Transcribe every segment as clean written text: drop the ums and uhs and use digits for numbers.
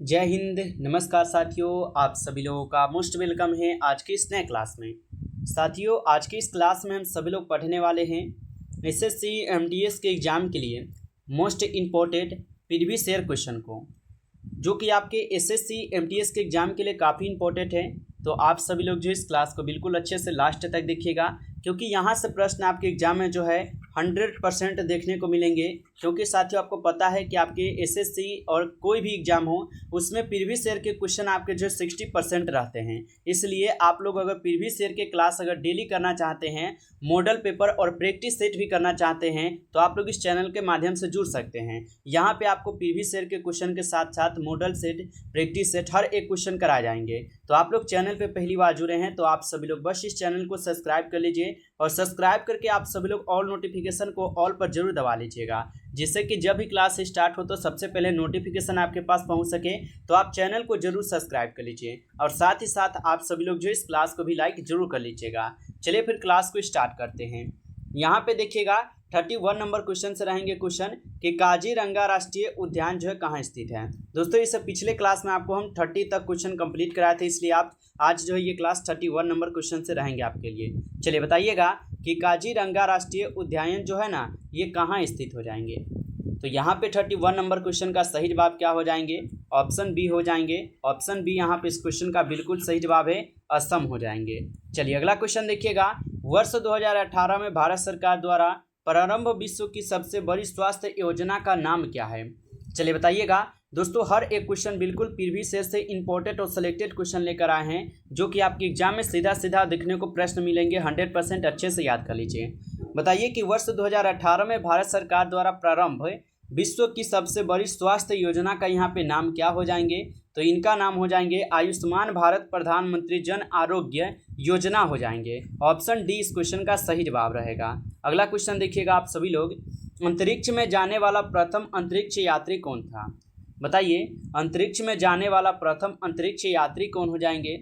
जय हिंद। नमस्कार साथियों, आप सभी लोगों का मोस्ट वेलकम है आज के इस नए क्लास में। साथियों, आज की इस क्लास में हम सभी लोग पढ़ने वाले हैं एसएससी एमटीएस के एग्ज़ाम के लिए most important previous year question को, जो कि आपके एसएससी एमटीएस के एग्ज़ाम के लिए काफ़ी इंपॉर्टेंट है। तो आप सभी लोग जो इस क्लास को बिल्कुल अच्छे से लास्ट तक देखिएगा, क्योंकि यहाँ से प्रश्न आपके एग्जाम में जो है 100% देखने को मिलेंगे। क्योंकि साथियों, आपको पता है कि आपके एसएससी और कोई भी एग्जाम हो उसमें प्रीवियस ईयर के क्वेश्चन आपके जो 60% रहते हैं। इसलिए आप लोग अगर प्रीवियस ईयर के क्लास अगर डेली करना चाहते हैं, मॉडल पेपर और प्रैक्टिस सेट भी करना चाहते हैं, तो आप लोग इस चैनल के माध्यम से जुड़ सकते हैं। यहाँ पे आपको प्रीवियस ईयर के क्वेश्चन के साथ साथ मॉडल सेट, प्रैक्टिस सेट हर एक क्वेश्चन कराए जाएंगे। तो आप लोग चैनल पे पहली बार जुड़े हैं तो आप सभी लोग बस इस चैनल को सब्सक्राइब कर लीजिए, और सब्सक्राइब करके आप सभी लोग ऑल नोटिफिकेशन को ऑल पर जरूर दबा लीजिएगा, जिससे कि जब भी क्लास स्टार्ट हो तो सबसे पहले नोटिफिकेशन आपके पास पहुंच सके। तो आप चैनल को जरूर सब्सक्राइब कर लीजिए, और साथ ही साथ आप सभी लोग जो इस क्लास को भी लाइक जरूर कर लीजिएगा। चलिए फिर क्लास को स्टार्ट करते हैं। यहाँ पे देखिएगा 31 नंबर क्वेश्चन से रहेंगे क्वेश्चन कि काजीरंगा राष्ट्रीय उद्यान जो है कहाँ स्थित है। दोस्तों, इस पिछले क्लास में आपको हम 30 तक क्वेश्चन कंप्लीट कराए थे, इसलिए आप आज जो है ये क्लास 31 नंबर क्वेश्चन से रहेंगे आपके लिए। चलिए बताइएगा कि काजीरंगा राष्ट्रीय उद्यान जो है ना, ये कहाँ स्थित हो जाएंगे। तो यहाँ पे 31 नंबर क्वेश्चन का सही जवाब क्या हो जाएंगे? ऑप्शन बी हो जाएंगे। ऑप्शन बी यहाँ पे इस क्वेश्चन का बिल्कुल सही जवाब है, असम हो जाएंगे। चलिए अगला क्वेश्चन देखिएगा। वर्ष 2018 में भारत सरकार द्वारा प्रारंभ विश्व की सबसे बड़ी स्वास्थ्य योजना का नाम क्या है? चलिए बताइएगा। दोस्तों, हर एक क्वेश्चन बिल्कुल प्रीवियस ईयर से इंपॉर्टेंट और सिलेक्टेड क्वेश्चन लेकर आए हैं, जो कि आपके एग्जाम में सीधा सीधा दिखने को प्रश्न मिलेंगे। 100% अच्छे से याद कर लीजिए। बताइए कि वर्ष 2018 में भारत सरकार द्वारा प्रारंभ विश्व की सबसे बड़ी स्वास्थ्य योजना का यहाँ पे नाम क्या हो जाएंगे? तो इनका नाम हो जाएंगे आयुष्मान भारत प्रधानमंत्री जन आरोग्य योजना हो जाएंगे। ऑप्शन डी इस क्वेश्चन का सही जवाब रहेगा। अगला क्वेश्चन देखिएगा आप सभी लोग। अंतरिक्ष में जाने वाला प्रथम अंतरिक्ष यात्री कौन था? बताइए, अंतरिक्ष में जाने वाला प्रथम अंतरिक्ष यात्री कौन हो जाएंगे?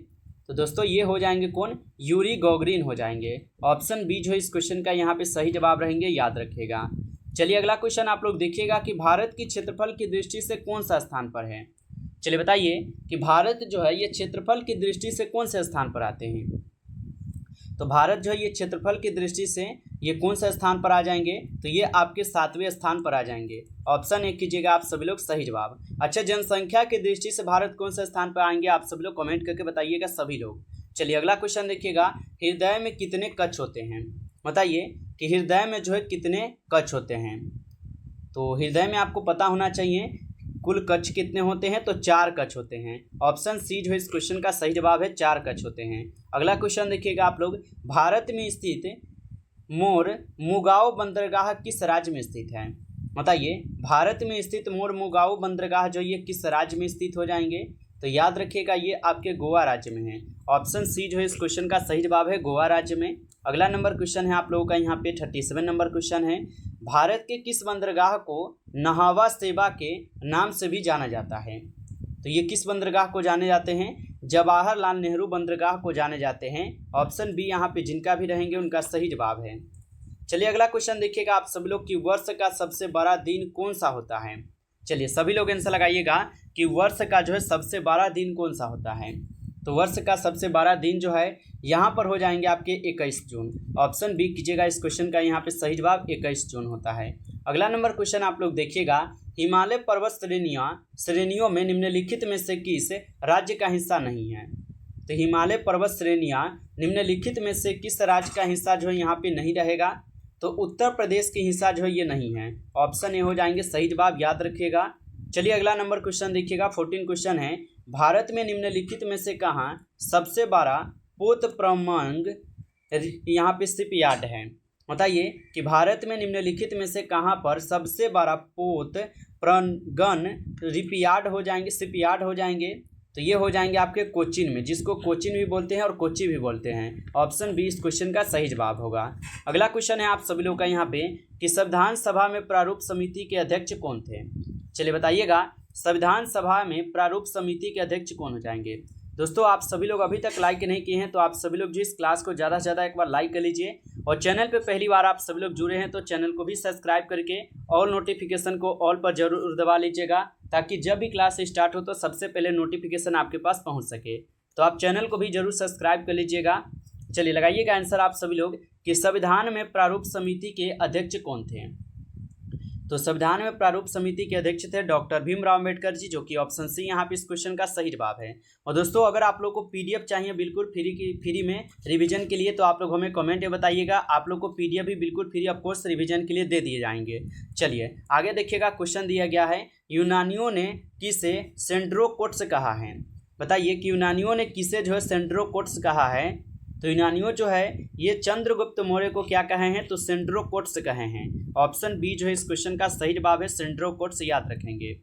तो दोस्तों, ये हो जाएंगे कौन? यूरी गॉगरिन हो जाएंगे। ऑप्शन बी जो है इस क्वेश्चन का यहाँ पे सही जवाब रहेंगे, याद रखिएगा। चलिए अगला क्वेश्चन आप लोग देखिएगा कि भारत की क्षेत्रफल की दृष्टि से कौन सा स्थान पर है। चलिए बताइए कि भारत जो है ये क्षेत्रफल की दृष्टि से कौन से स्थान पर आते हैं। तो भारत जो है ये क्षेत्रफल की दृष्टि से ये कौन सा स्थान पर आ जाएंगे? तो ये आपके 7वें स्थान पर आ जाएंगे। ऑप्शन 1 कीजिएगा आप सभी लोग सही जवाब। अच्छा, जनसंख्या की दृष्टि से भारत कौन सा स्थान पर आएंगे? आप सभी लोग कमेंट करके बताइएगा सभी लोग। चलिए अगला क्वेश्चन देखिएगा। हृदय में कितने कक्ष होते हैं? बताइए कि हृदय में जो है कितने कक्ष होते हैं। तो हृदय में आपको पता होना चाहिए कुल कक्ष कितने होते हैं। तो 4 कक्ष होते हैं। ऑप्शन सी जो है इस क्वेश्चन का सही जवाब है, 4 कक्ष होते हैं। अगला क्वेश्चन देखिएगा आप लोग। भारत में स्थित मुगाओ बंदरगाह किस राज्य में स्थित है? बताइए, भारत में स्थित मुगाओ बंदरगाह जो ये किस राज्य में स्थित हो जाएंगे? तो याद रखिएगा ये आपके गोवा राज्य में है। ऑप्शन सी जो है इस क्वेश्चन का सही जवाब है, गोवा राज्य में। अगला नंबर क्वेश्चन है आप लोगों का यहाँ पे 37 नंबर क्वेश्चन है। भारत के किस बंदरगाह को नहावा सेवा के नाम से भी जाना जाता है? तो ये किस बंदरगाह को जाने जाते हैं? जवाहरलाल नेहरू बंदरगाह को जाने जाते हैं। ऑप्शन बी यहाँ पे जिनका भी रहेंगे उनका सही जवाब है। चलिए अगला क्वेश्चन देखिएगा आप सभी लोग कि वर्ष का सबसे बड़ा दिन कौन सा होता है। चलिए सभी लोग आंसर लगाइएगा कि वर्ष का जो है सबसे बड़ा दिन कौन सा होता है। तो वर्ष का सबसे बड़ा दिन जो है यहाँ पर हो जाएंगे आपके 21 जून। ऑप्शन बी कीजिएगा इस क्वेश्चन का यहाँ पे सही जवाब 21 जून होता है। अगला नंबर क्वेश्चन आप लोग देखिएगा। हिमालय पर्वत श्रेणियों में निम्नलिखित में से किस राज्य का हिस्सा नहीं है? तो हिमालय पर्वत श्रेणियाँ निम्नलिखित में से किस राज्य का हिस्सा जो है यहाँ पे नहीं रहेगा? तो उत्तर प्रदेश के हिस्सा जो है ये नहीं है। ऑप्शन ए हो जाएंगे सही जवाब, याद रखिएगा। चलिए अगला नंबर क्वेश्चन देखिएगा। 14 क्वेश्चन है। भारत में निम्नलिखित में से कहाँ सबसे बड़ा पोत प्रमंग यहाँ पे शिपयार्ड है? बताइए कि भारत में निम्नलिखित में से कहाँ पर सबसे बड़ा पोत प्रगन रिपयार्ड हो जाएंगे, शिपयार्ड हो जाएंगे? तो ये हो जाएंगे आपके कोचीन में, जिसको कोचीन भी बोलते हैं और कोची भी बोलते हैं। ऑप्शन बी इस क्वेश्चन का सही जवाब होगा। अगला क्वेश्चन है आप सभी लोग का यहाँ पे कि संविधान सभा में प्रारूप समिति के अध्यक्ष कौन थे? चलिए बताइएगा, संविधान सभा में प्रारूप समिति के अध्यक्ष कौन हो जाएंगे? दोस्तों आप सभी लोग अभी तक लाइक नहीं किए हैं तो आप सभी लोग जो इस क्लास को ज़्यादा से ज़्यादा एक बार लाइक कर लीजिए, और चैनल पे पहली बार आप सभी लोग जुड़े हैं तो चैनल को भी सब्सक्राइब करके ऑल नोटिफिकेशन को ऑल पर जरूर दबा लीजिएगा, ताकि जब भी क्लास स्टार्ट हो तो सबसे पहले नोटिफिकेशन आपके पास पहुँच सके। तो आप चैनल को भी जरूर सब्सक्राइब कर लीजिएगा। चलिए लगाइएगा आंसर आप सभी लोग कि संविधान में प्रारूप समिति के अध्यक्ष कौन थे। तो संविधान में प्रारूप समिति के अध्यक्ष थे डॉक्टर भीमराव अम्बेडकर जी, जो कि ऑप्शन सी यहाँ पे इस क्वेश्चन का सही जवाब है। और दोस्तों अगर आप लोग को पीडीएफ चाहिए बिल्कुल फ्री में रिवीजन के लिए, तो आप लोग हमें कमेंट में बताइएगा। आप लोग को पीडीएफ भी बिल्कुल फ्री ऑफ कोर्स रिवीजन के लिए दे दिए जाएंगे। चलिए आगे देखिएगा, क्वेश्चन दिया गया है यूनानियों ने किसे सेंड्रोकोट्स कहा है। बताइए कि यूनानियों ने किसे जो है सेंड्रोकोट्स कहा है। तो यूनानियों जो है ये चंद्रगुप्त मौर्य को क्या कहे हैं, तो सेंड्रोकोट्स कहे हैं। ऑप्शन बी जो है इस क्वेश्चन का सही जवाब है, सेंड्रोकोट्स याद रखेंगे।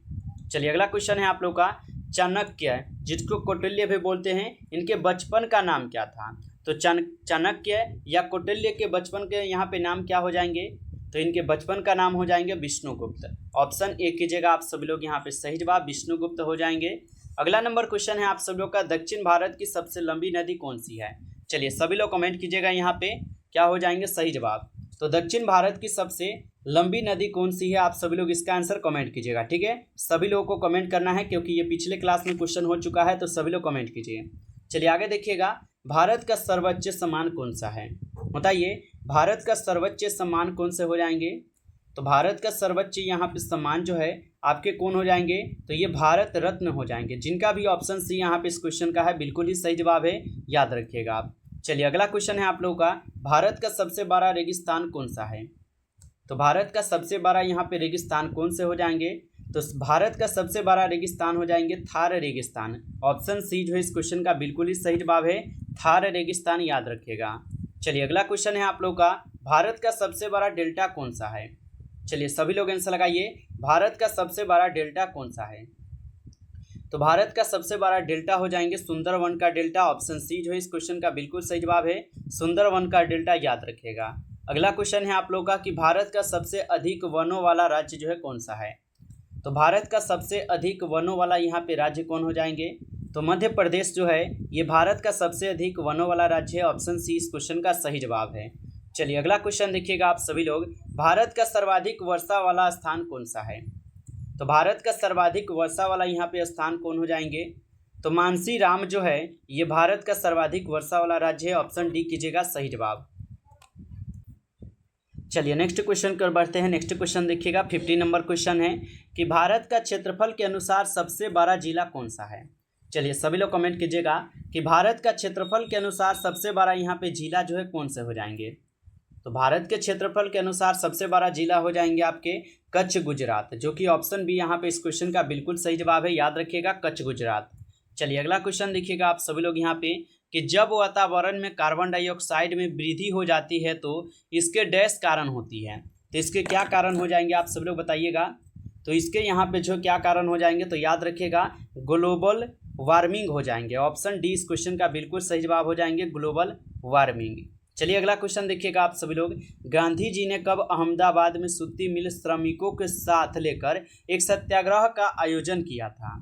चलिए अगला क्वेश्चन है आप लोग का, चाणक्य जिसको कौटिल्य भी बोलते हैं, इनके बचपन का नाम क्या था। तो चाणक्य या कौटिल्य के बचपन के यहाँ पे नाम क्या हो जाएंगे, तो इनके बचपन का नाम हो जाएंगे विष्णुगुप्त। ऑप्शन ए कीजिएगा आप सभी लोग, यहाँ पे सही जवाब विष्णुगुप्त हो जाएंगे। अगला नंबर क्वेश्चन है आप सभी लोग का, दक्षिण भारत की सबसे लंबी नदी कौन सी है। चलिए सभी लोग कमेंट कीजिएगा, यहाँ पे क्या हो जाएंगे सही जवाब। तो दक्षिण भारत की सबसे लंबी नदी कौन सी है, आप सभी लोग इसका आंसर कमेंट कीजिएगा। ठीक है, सभी लोगों को कमेंट करना है क्योंकि ये पिछले क्लास में क्वेश्चन हो चुका है, तो सभी लोग कमेंट कीजिए। चलिए आगे देखिएगा, भारत का सर्वोच्च सम्मान कौन सा है। बताइए भारत का सर्वोच्च सम्मान कौन से हो जाएंगे। तो भारत का सर्वोच्च यहाँ पे सम्मान जो है आपके कौन हो जाएंगे, तो ये भारत रत्न हो जाएंगे, जिनका भी ऑप्शन सी यहाँ पे इस क्वेश्चन का है बिल्कुल ही सही जवाब है, याद रखिएगा आप। चलिए अगला क्वेश्चन है आप लोगों का, भारत का सबसे बड़ा रेगिस्तान कौन सा है। तो भारत का सबसे बड़ा यहाँ पे रेगिस्तान कौन से हो जाएंगे, तो भारत का सबसे बड़ा रेगिस्तान हो जाएंगे थार रेगिस्तान। ऑप्शन सी जो है इस क्वेश्चन का बिल्कुल ही सही जवाब है, थार रेगिस्तान याद रखिएगा। चलिए अगला क्वेश्चन है आप लोगों का, भारत का सबसे बड़ा डेल्टा कौन सा है। चलिए सभी लोग आंसर लगाइए, भारत का सबसे बड़ा डेल्टा कौन सा है। तो भारत का सबसे बड़ा डेल्टा हो जाएंगे सुंदरवन का डेल्टा। ऑप्शन सी जो है इस क्वेश्चन का बिल्कुल सही जवाब है, सुंदरवन का डेल्टा याद रखिएगा। अगला क्वेश्चन है आप लोगों का कि भारत का सबसे अधिक वनों वाला राज्य जो है कौन सा है। तो भारत का सबसे अधिक वनों वाला यहाँ पे राज्य कौन हो जाएंगे, तो मध्य प्रदेश जो है ये भारत का सबसे अधिक वनों वाला राज्य है। ऑप्शन सी इस क्वेश्चन का सही जवाब है। चलिए अगला क्वेश्चन देखिएगा आप सभी लोग, भारत का सर्वाधिक वर्षा वाला स्थान कौन सा है। तो भारत का सर्वाधिक वर्षा वाला यहाँ पे स्थान कौन हो जाएंगे, तो मानसी राम जो है ये भारत का सर्वाधिक वर्षा वाला राज्य है। ऑप्शन डी कीजिएगा सही जवाब। चलिए नेक्स्ट क्वेश्चन कर बढ़ते हैं। नेक्स्ट क्वेश्चन देखिएगा, 50 नंबर क्वेश्चन है कि भारत का क्षेत्रफल के अनुसार सबसे बड़ा जिला कौन सा है। चलिए सभी लोग कमेंट कीजिएगा कि भारत का क्षेत्रफल के अनुसार सबसे बड़ा यहाँ पे जिला जो है कौन से हो जाएंगे। तो भारत के क्षेत्रफल के अनुसार सबसे बड़ा जिला हो जाएंगे आपके कच्छ गुजरात, जो कि ऑप्शन बी यहाँ पे इस क्वेश्चन का बिल्कुल सही जवाब है, याद रखिएगा कच्छ गुजरात। चलिए अगला क्वेश्चन देखिएगा आप सभी लोग यहाँ पे कि जब वातावरण में कार्बन डाइऑक्साइड में वृद्धि हो जाती है तो इसके डैश कारण होती है। तो इसके क्या कारण हो जाएंगे आप सभी लोग बताइएगा। तो इसके यहाँ पे जो क्या कारण हो जाएंगे, तो याद रखिएगा ग्लोबल वार्मिंग हो जाएंगे। ऑप्शन डी इस क्वेश्चन का बिल्कुल सही जवाब हो जाएंगे, ग्लोबल वार्मिंग। चलिए अगला क्वेश्चन देखिएगा आप सभी लोग, गांधी जी ने कब अहमदाबाद में सूती मिल श्रमिकों के साथ लेकर एक सत्याग्रह का आयोजन किया था।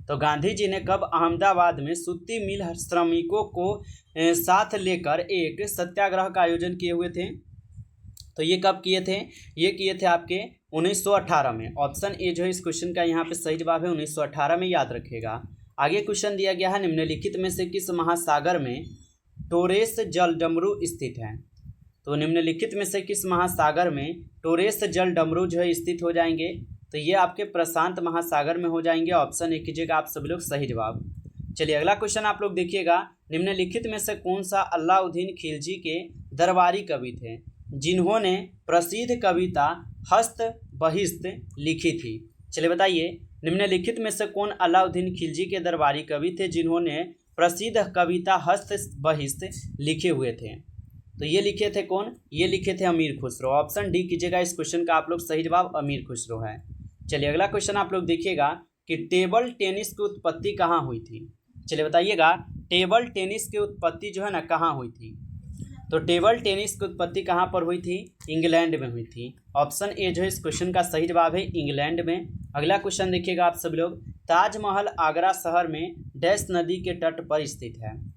तो गांधी जी ने कब अहमदाबाद में सूती मिल श्रमिकों को साथ लेकर एक सत्याग्रह का आयोजन किए हुए थे। तो ये कब किए थे, ये किए थे आपके 1918 में। ऑप्शन ए जो है इस क्वेश्चन का यहाँ पे सही जवाब है, 1918 में, याद रखिएगा। आगे क्वेश्चन दिया गया है, निम्नलिखित में से किस महासागर में टोरेस जलडमरू स्थित है। तो निम्नलिखित में से किस महासागर में टोरेस जलडमरू जो है स्थित हो जाएंगे, तो ये आपके प्रशांत महासागर में हो जाएंगे। ऑप्शन ए कीजिएगा आप सभी लोग सही जवाब। चलिए अगला क्वेश्चन आप लोग देखिएगा, निम्नलिखित में से कौन सा अलाउद्दीन खिलजी के दरबारी कवि थे जिन्होंने प्रसिद्ध कविता हस्त बहिस्त लिखी थी। चलिए बताइए निम्नलिखित में से कौन अलाउद्दीन खिलजी के दरबारी कवि थे जिन्होंने प्रसिद्ध कविता हस्त बहिस्त लिखे हुए थे। तो ये लिखे थे कौन, ये लिखे थे अमीर खुसरो। ऑप्शन डी कीजिएगा इस क्वेश्चन का आप लोग सही जवाब अमीर खुसरो है। चलिए अगला क्वेश्चन आप लोग देखिएगा कि टेबल टेनिस की उत्पत्ति कहाँ हुई थी। चलिए बताइएगा टेबल टेनिस की उत्पत्ति जो है ना कहाँ हुई थी। तो टेबल टेनिस की उत्पत्ति कहाँ पर हुई थी, इंग्लैंड में हुई थी। ऑप्शन ए जो है इस क्वेश्चन का सही जवाब है, इंग्लैंड में। अगला क्वेश्चन देखिएगा आप सभी लोग, ताजमहल आगरा शहर में डैश नदी के तट पर स्थित है।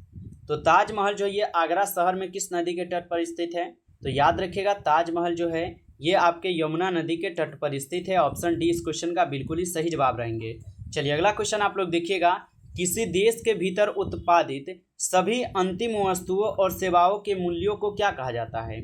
तो ताजमहल जो ये आगरा शहर में किस नदी के तट पर स्थित है? तो याद रखिएगा ताजमहल जो है ये आपके यमुना नदी के तट पर स्थित है। ऑप्शन डी इस क्वेश्चन का बिल्कुल ही सही जवाब रहेंगे। चलिए अगला क्वेश्चन आप लोग देखिएगा, किसी देश के भीतर उत्पादित सभी अंतिम वस्तुओं और सेवाओं के मूल्यों को क्या कहा जाता है?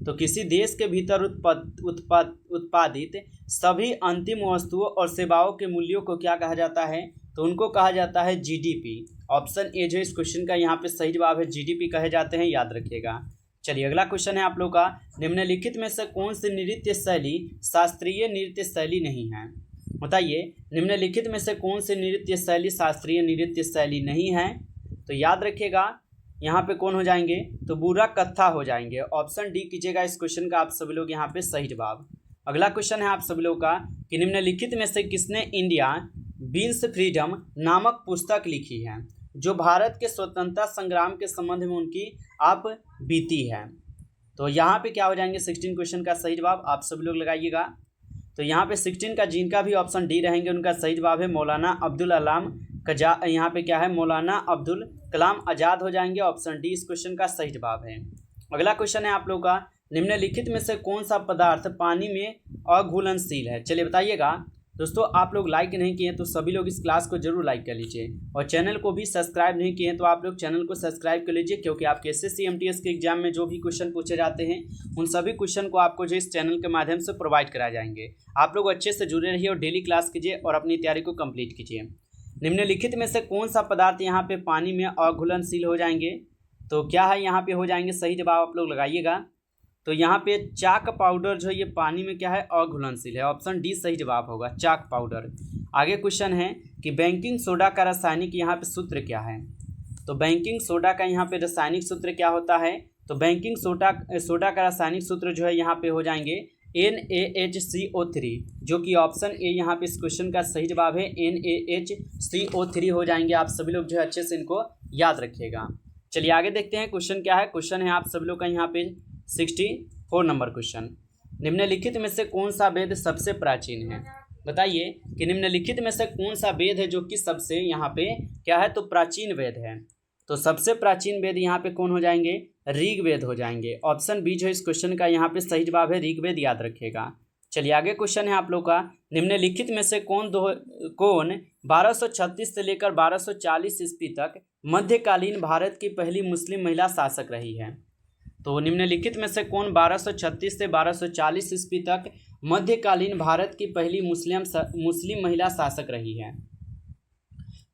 तो किसी देश के भीतर उत्पादित सभी अंतिम वस्तुओं और सेवाओं के मूल्यों को क्या कहा जाता है? तो उनको कहा जाता है जीडीपी। ऑप्शन ए जो इस क्वेश्चन का यहाँ पे सही जवाब है, जीडीपी कहे जाते हैं, याद रखिएगा। चलिए अगला क्वेश्चन है आप लोग का, निम्नलिखित में से कौन सी नृत्य शैली शास्त्रीय नृत्य शैली नहीं है? बताइए निम्नलिखित में से कौन सी नृत्य शैली शास्त्रीय नृत्य शैली नहीं है? तो याद रखिएगा यहाँ पे कौन हो जाएंगे? तो बुरा कत्था हो जाएंगे। ऑप्शन डी कीजिएगा इस क्वेश्चन का आप सभी लोग यहाँ पे सही जवाब। अगला क्वेश्चन है आप सभी लोग का कि निम्नलिखित में से किसने इंडिया बीन्स फ्रीडम नामक पुस्तक लिखी है, जो भारत के स्वतंत्रता संग्राम के संबंध में उनकी आप बीती है? तो यहाँ पे क्या हो जाएंगे? 16 क्वेश्चन का सही जवाब आप सभी लोग लगाइएगा। तो यहाँ पे 16 का जिनका भी ऑप्शन डी रहेंगे उनका सही जवाब है मौलाना अब्दुल कलाम यहाँ पे क्या है? मौलाना अब्दुल कलाम आज़ाद हो जाएंगे। ऑप्शन डी इस क्वेश्चन का सही जवाब है। अगला क्वेश्चन है आप लोग का, निम्नलिखित में से कौन सा पदार्थ पानी में अघुलनशील है? चलिए बताइएगा। दोस्तों आप लोग लाइक नहीं किए तो सभी लोग इस क्लास को जरूर लाइक कर लीजिए, और चैनल को भी सब्सक्राइब नहीं किए तो आप लोग चैनल को सब्सक्राइब कर लीजिए, क्योंकि आपके एसएससी एमटीएस के एग्जाम में जो भी क्वेश्चन पूछे जाते हैं उन सभी क्वेश्चन को आपको जो इस चैनल के माध्यम से प्रोवाइड कराए जाएंगे। आप लोग अच्छे से जुड़े रहिए और डेली क्लास कीजिए और अपनी तैयारी को कंप्लीट कीजिए। निम्नलिखित में से कौन सा पदार्थ यहाँ पे पानी में अघुलनशील हो जाएंगे? तो क्या है यहाँ पे हो जाएंगे? सही जवाब आप लोग लगाइएगा। तो यहाँ पे चाक पाउडर जो ये पानी में क्या है? अघुलनशील है। ऑप्शन डी सही जवाब होगा, चाक पाउडर। आगे क्वेश्चन है कि बेकिंग सोडा का रासायनिक यहाँ पे सूत्र क्या है? तो बेकिंग सोडा का यहाँ पे रासायनिक सूत्र क्या होता है? तो बेकिंग सोडा का रासायनिक सूत्र जो है यहाँ पे हो जाएंगे NaHCO3, जो कि ऑप्शन ए यहाँ पे इस क्वेश्चन का सही जवाब है, NaHCO3 हो जाएंगे। आप सभी लोग जो है अच्छे से इनको याद रखिएगा। चलिए आगे देखते हैं क्वेश्चन क्या है। क्वेश्चन है आप सभी लोग का यहाँ पे 64 नंबर क्वेश्चन, निम्नलिखित में से कौन सा वेद सबसे प्राचीन है? बताइए कि निम्नलिखित में से कौन सा वेद है जो कि सबसे यहाँ पे क्या है? तो प्राचीन वेद है। तो सबसे प्राचीन वेद यहाँ पे कौन हो जाएंगे? ऋग्वेद हो जाएंगे। ऑप्शन बी जो इस क्वेश्चन का यहाँ पे सही जवाब है, ऋग्वेद, याद रखिएगा। चलिए आगे क्वेश्चन है आप लोग का, निम्नलिखित में से कौन 1236 से लेकर 1240 ईस्वी तक मध्यकालीन भारत की पहली मुस्लिम महिला शासक रही है? तो निम्नलिखित में से कौन 1236 से 1240 ईस्वी तक मध्यकालीन भारत की पहली मुस्लिम महिला शासक रही है?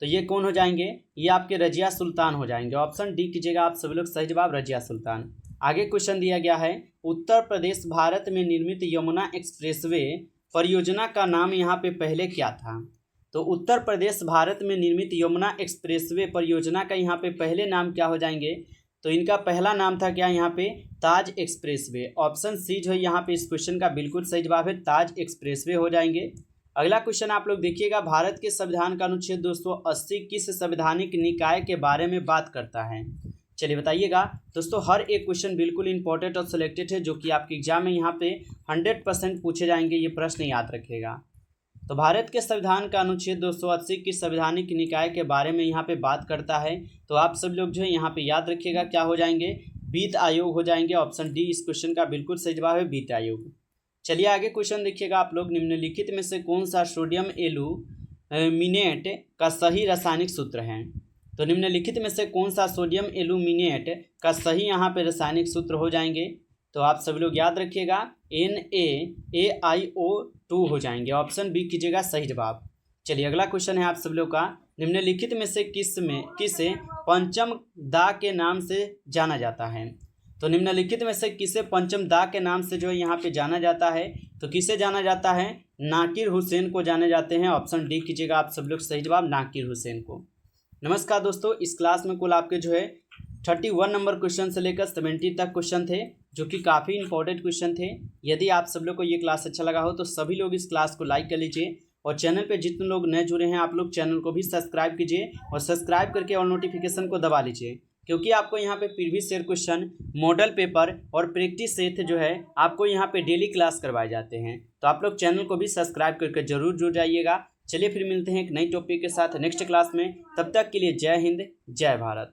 तो ये कौन हो जाएंगे? ये आपके रजिया सुल्तान हो जाएंगे। ऑप्शन डी कीजिएगा आप सभी लोग सही जवाब, रजिया सुल्तान। आगे क्वेश्चन दिया गया है, उत्तर प्रदेश भारत में निर्मित यमुना एक्सप्रेसवे परियोजना का नाम यहाँ पे पहले क्या था? तो उत्तर प्रदेश भारत में निर्मित यमुना एक्सप्रेसवे परियोजना का यहाँ पे पहले नाम क्या हो जाएंगे? तो इनका पहला नाम था क्या यहाँ पे? ताज एक्सप्रेसवे। ऑप्शन सी जो है यहाँ पे इस क्वेश्चन का बिल्कुल सही जवाब है, ताज एक्सप्रेसवे हो जाएंगे। अगला क्वेश्चन आप लोग देखिएगा, भारत के संविधान का अनुच्छेद 280 किस संवैधानिक निकाय के बारे में बात करता है? चलिए बताइएगा। दोस्तों हर एक क्वेश्चन बिल्कुल इंपॉर्टेंट और सिलेक्टेड है, जो कि आपके एग्जाम में यहाँ पे 100% पूछे जाएंगे, ये प्रश्न याद रखिएगा। तो भारत के संविधान का अनुच्छेद 280 की संवैधानिक निकाय के बारे में यहाँ पे बात करता है। तो आप सब लोग जो है यहाँ पे याद रखिएगा क्या हो जाएंगे? वित्त आयोग हो जाएंगे। ऑप्शन डी इस क्वेश्चन का बिल्कुल सही जवाब है, वित्त आयोग। चलिए आगे क्वेश्चन देखिएगा आप लोग, निम्नलिखित में से कौन सा सोडियम एल्यूमिनेट का सही रासायनिक सूत्र है? तो निम्नलिखित में से कौन सा सोडियम एल्यूमिनेट का सही यहाँ पे रासायनिक सूत्र हो जाएंगे? तो आप सभी लोग याद रखिएगा, NaAiO2 हो जाएंगे। ऑप्शन बी कीजिएगा सही जवाब। चलिए अगला क्वेश्चन है आप सब लोग का, निम्नलिखित में से किसे पंचम दा के नाम से जाना जाता है? तो निम्नलिखित में से किसे पंचम दा के नाम से जो है यहाँ पे जाना जाता है? तो किसे जाना जाता है? नाकिर हुसैन को जाने जाते हैं। ऑप्शन डी कीजिएगा आप सब लोग सही जवाब, नाकिर हुसैन को। नमस्कार दोस्तों, इस क्लास में कुल आपके जो है 31 नंबर क्वेश्चन से लेकर 70 तक क्वेश्चन थे, जो कि काफ़ी इंपॉर्टेंट क्वेश्चन थे। यदि आप सब लोग को ये क्लास अच्छा लगा हो तो सभी लोग इस क्लास को लाइक कर लीजिए, और चैनल पे जितने लोग नए जुड़े हैं आप लोग चैनल को भी सब्सक्राइब कीजिए, और सब्सक्राइब करके और नोटिफिकेशन को दबा लीजिए, क्योंकि आपको यहाँ पे previous year question, model paper और प्रैक्टिस सेट जो है आपको यहाँ पे डेली क्लास करवाए जाते हैं। तो आप लोग चैनल को भी सब्सक्राइब करके जरूर जुड़ जाइएगा, चलिए फिर मिलते हैं एक नई टॉपिक के साथ नेक्स्ट क्लास में। तब तक के लिए जय हिंद, जय भारत।